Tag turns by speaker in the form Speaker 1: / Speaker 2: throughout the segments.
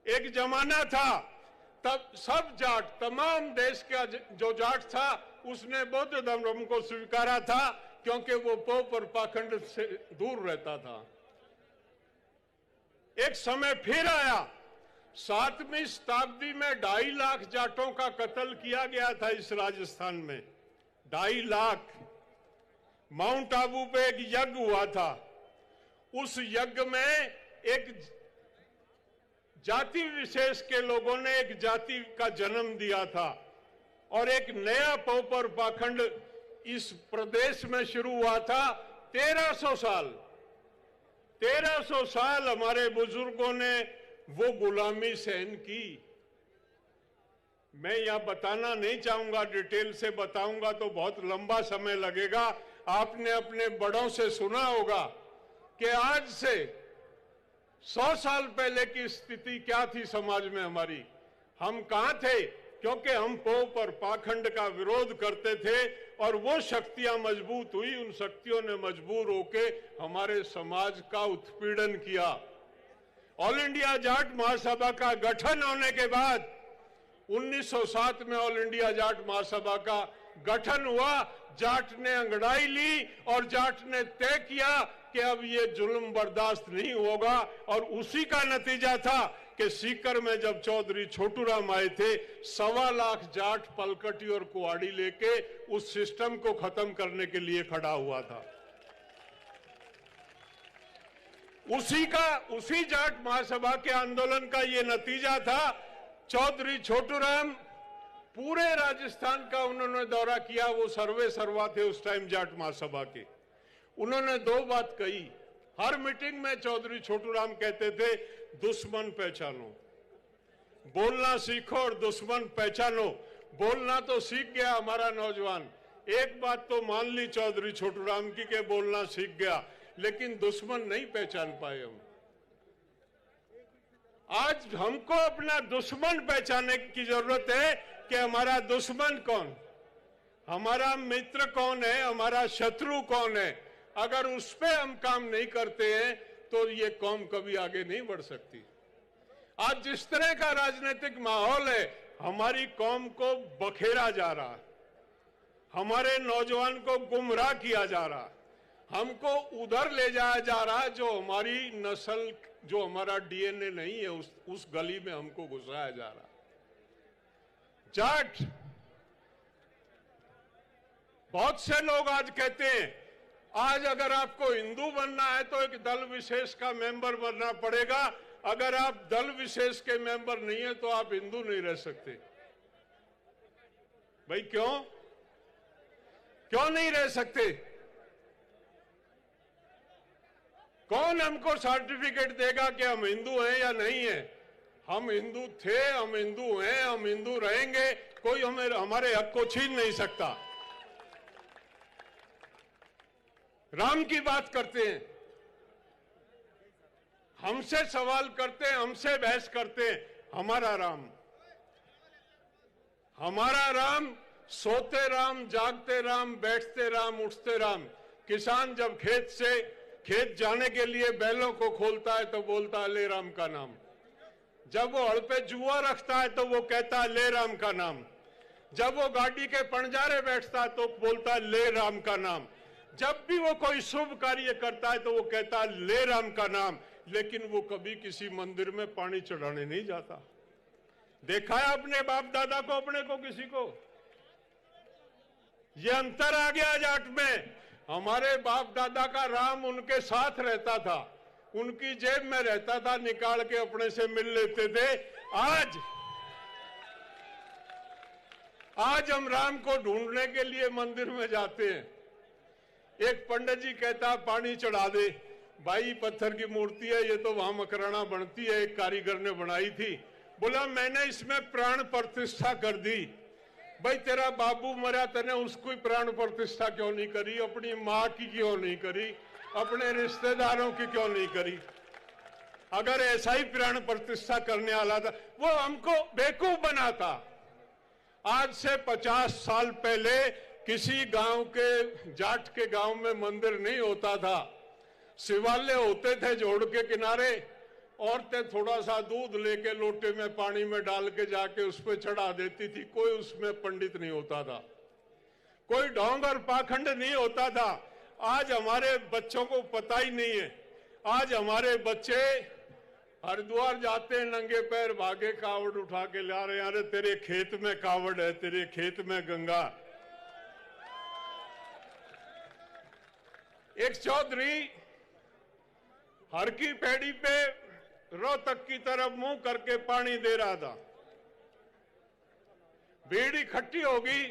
Speaker 1: एक जमाना था तब सब जाट, तमाम देश का जो जाट था उसने बौद्ध धर्म को स्वीकारा था, क्योंकि वो पोप और पाखंड से दूर रहता था। एक समय फिर आया, 7वीं शताब्दी में 2.5 लाख जाटों का कत्ल किया गया था इस राजस्थान में। 2.5 लाख। माउंट आबू पे एक यज्ञ हुआ था। उस यज्ञ में एक जाति विशेष के लोगों ने एक जाति का जन्म दिया था और एक नया पोप और पाखंड इस प्रदेश में शुरू हुआ था। 1300 साल हमारे बुजुर्गों ने वो गुलामी सहन की। मैं यहां बताना नहीं चाहूंगा, डिटेल से बताऊंगा तो बहुत लंबा समय लगेगा। आपने अपने बड़ों से सुना होगा कि आज से 100 साल पहले की स्थिति क्या थी समाज में हमारी। हम कहां थे? क्योंकि हम पोप और पाखंड का विरोध करते थे और वो शक्तियां मजबूत हुई, उन शक्तियों ने मजबूर होके हमारे समाज का उत्पीड़न किया। ऑल इंडिया जाट महासभा का गठन होने के बाद 1907 में ऑल इंडिया जाट महासभा का गठन हुआ। जाट ने अंगड़ाई ली और जाट ने तय किया कि अब ये जुल्म बर्दाश्त नहीं होगा, और उसी का नतीजा था कि सीकर में जब चौधरी छोटूराम आए थे, 1.25 लाख जाट पलकटी और कुआड़ी लेके उस सिस्टम को खत्म करने के लिए खड़ा हुआ था। उसी जाट महासभा के आंदोलन का ये नतीजा था। चौधरी छोटूराम पूरे राजस्थान का उन्होंने दौरा किया। वो सर्वे सर्वा थे उस टाइम जाट महासभा के। उन्होंने 2 बात कही हर मीटिंग में। चौधरी छोटूराम कहते थे, दुश्मन पहचानो, बोलना सीखो और दुश्मन पहचानो। बोलना तो सीख गया हमारा नौजवान, एक बात तो मान ली चौधरी छोटूराम की कि बोलना सीख गया, लेकिन दुश्मन नहीं पहचान पाए हम। आज हमको अपना दुश्मन पहचानने की जरूरत है कि हमारा दुश्मन कौन, हमारा मित्र कौन है, हमारा शत्रु कौन है। अगर उस पे हम काम नहीं करते हैं तो ये कौम कभी आगे नहीं बढ़ सकती। आज जिस तरह का राजनीतिक माहौल है, हमारी कौम को बखेरा जा रहा, हमारे नौजवान को गुमराह किया जा रहा, हमको उधर ले जाया जा रहा जो हमारी नस्ल, जो हमारा डीएनए नहीं है, उस गली में हमको घुसाया जा रहा। जाट, बहुत से लोग आज कहते हैं आज अगर आपको हिंदू बनना है तो एक दल विशेष का मेंबर बनना पड़ेगा। अगर आप दल विशेष के मेंबर नहीं है तो आप हिंदू नहीं रह सकते। भाई क्यों नहीं रह सकते? कौन हमको सर्टिफिकेट देगा कि हम हिंदू हैं या नहीं है? हम हिंदू थे, हम हिंदू हैं, हम हिंदू रहेंगे। कोई हमारे हक को छीन नहीं सकता। राम की बात करते हैं, हमसे सवाल करते हैं, हमसे बहस करते हैं। हमारा राम सोते राम, जागते राम, बैठते राम, उठते राम। किसान जब खेत जाने के लिए बैलों को खोलता है तो बोलता है ले राम का नाम। जब वो हड़ पे जुआ रखता है तो वो कहता है ले राम का नाम। जब वो गाड़ी के पंजारे बैठता है तो बोलता है ले राम का नाम। जब भी वो कोई शुभ कार्य करता है तो वो कहता है ले राम का नाम। लेकिन वो कभी किसी मंदिर में पानी चढ़ाने नहीं जाता। देखा है अपने बाप दादा को, अपने को, किसी को? ये अंतर आ गया जाट में। हमारे बाप दादा का राम उनके साथ रहता था, उनकी जेब में रहता था, निकाल के अपने से मिल लेते थे। आज हम राम को ढूंढने के लिए मंदिर में जाते हैं। एक पंडित जी कहता है पानी चढ़ा दे। भाई पत्थर की मूर्ति है, ये तो वहां मकराना बनती है, एक कारीगर ने बनाई थी। बोला मैंने इसमें प्राण प्रतिष्ठा कर दी। भाई तेरा बाबू मरा, तने उसको प्राण प्रतिष्ठा क्यों नहीं करी? अपनी माँ की क्यों नहीं करी? अपने रिश्तेदारों की क्यों नहीं करी? अगर ऐसा ही प्राण प्रतिष्ठा करने वाला था, वो हमको बेवकूफ बनाता। आज से 50 साल पहले किसी गांव के, जाट के गांव में मंदिर नहीं होता था। शिवालय होते थे जोड़ के किनारे, औरतें थोड़ा सा दूध लेके लोटे में पानी में डाल के जाके उस पर चढ़ा देती थी, कोई उसमें पंडित नहीं होता था, कोई ढोंग और पाखंड नहीं होता था। आज हमारे बच्चों को पता ही नहीं है। आज हमारे बच्चे हरिद्वार जाते हैं, नंगे पैर भागे कावड़ उठा के ला रहे हैं। अरे तेरे खेत में कावड़ है, तेरे खेत में गंगा। एक चौधरी हर की पैड़ी पे रोहतक की तरफ मुंह करके पानी दे रहा था। भीड़ इकट्ठी हो गई।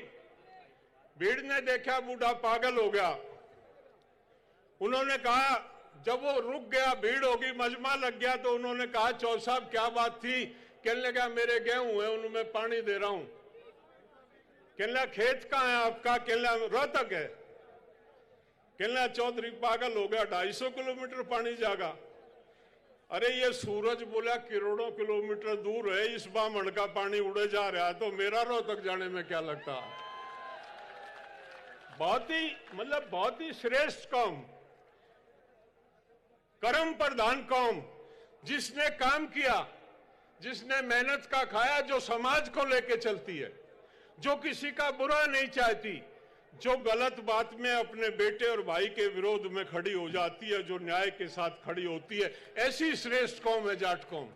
Speaker 1: भीड़ ने देखा बूढ़ा पागल हो गया। उन्होंने कहा, जब वो रुक गया, भीड़ होगी, मजमा लग गया, तो उन्होंने कहा, चौधरी साहब क्या बात थी? कहने लगा, मेरे गेहूं है, उनमें पानी दे रहा हूं। कहने लगा, खेत कहाँ है आपका? कहने लगा, रोहतक है। कहने लगा, चौधरी पागल हो गया, 250 किलोमीटर पानी जागा। अरे ये सूरज बोला करोड़ों किलोमीटर दूर है, इस बामण का पानी उड़े जा रहा है, तो मेरा रोहतक जाने में क्या लगता। बहुत ही श्रेष्ठ कौम, कर्म प्रधान कौम, जिसने काम किया, जिसने मेहनत का खाया, जो समाज को लेके चलती है, जो किसी का बुरा नहीं चाहती, जो गलत बात में अपने बेटे और भाई के विरोध में खड़ी हो जाती है, जो न्याय के साथ खड़ी होती है, ऐसी श्रेष्ठ कौम है जाट कौम।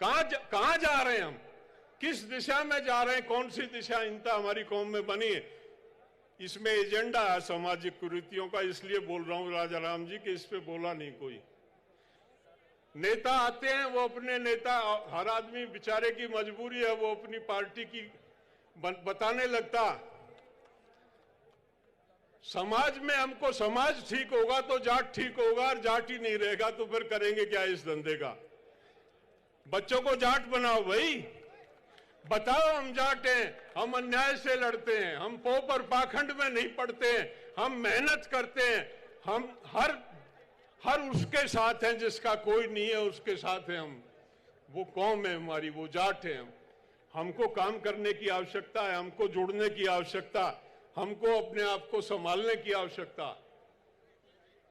Speaker 1: कहां जा रहे हैं हम? किस दिशा में जा रहे हैं? कौन सी दिशा हिंसा हमारी कौम में बनी है? इसमें एजेंडा है सामाजिक कुरीतियों का, इसलिए बोल रहा हूं राजा राम जी कि इस पे बोला नहीं कोई। नेता आते हैं, वो अपने नेता, हर आदमी बेचारे की मजबूरी है, वो अपनी पार्टी की बताने लगता। समाज में हमको, समाज ठीक होगा तो जाट ठीक होगा, और जाट ही नहीं रहेगा तो फिर करेंगे क्या इस धंधे का? बच्चों को जाट बनाओ भाई, बताओ हम जाट हैं, हम अन्याय से लड़ते हैं, हम पोप और पाखंड में नहीं पड़ते हैं, हम मेहनत करते हैं, हम हर उसके साथ हैं जिसका कोई नहीं है, उसके साथ हैं हम। वो कौम है हमारी, वो जाट है हम। हमको काम करने की आवश्यकता है, हमको जुड़ने की आवश्यकता, हमको अपने आप को संभालने की आवश्यकता।